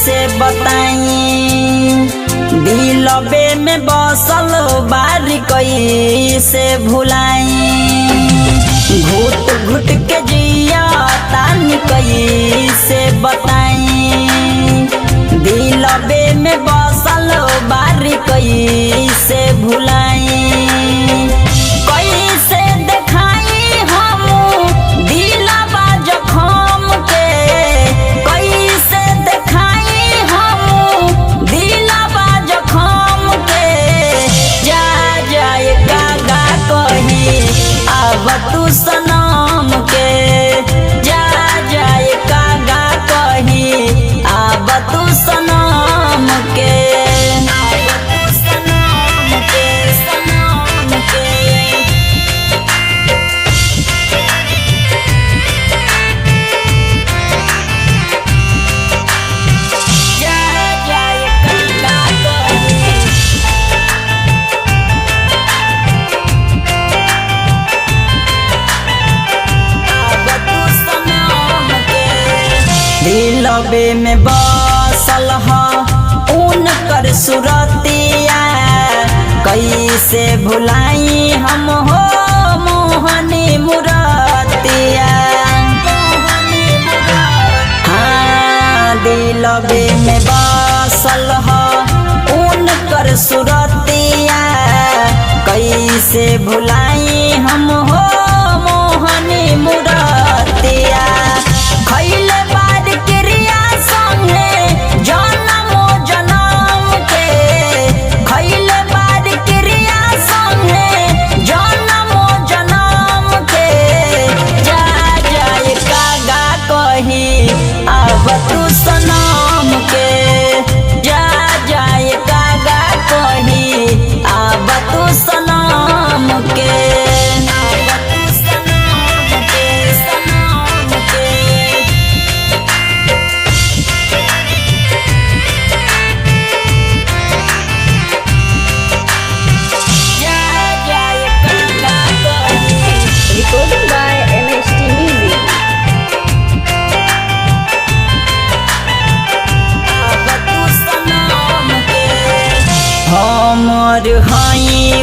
कैसे बताई दिलबे में बसल बारी कैसे भुलाई घुट घुट के जिया तानी कैसे बताई दिलबे में बसल बारी कैसे भुलाई कैसे देखाई हम दिलबा जखम के कैसे देखाई हम दिलबा जखम के जा जाए कागा कही अब तू सनम के जा जाए कागा कही अब तू सनम के दिलबे में बसल उनकर सुरतिया कैसे भुलाई हम हो मोहनी मुरतिया हाँ दिलबे में बसल उनकर सुरतिया कैसे भुलाई हम हो मोहनी मुरतिया खैले बार क्रिया संगे जन्मो जन्म के खैले बार क्रिया संगे जन्मो जन्म के जा जाए कागा कही अब तू सनम के जा जाए कागा कही अब तू सनम के Recorded by MHT Music. हमर हई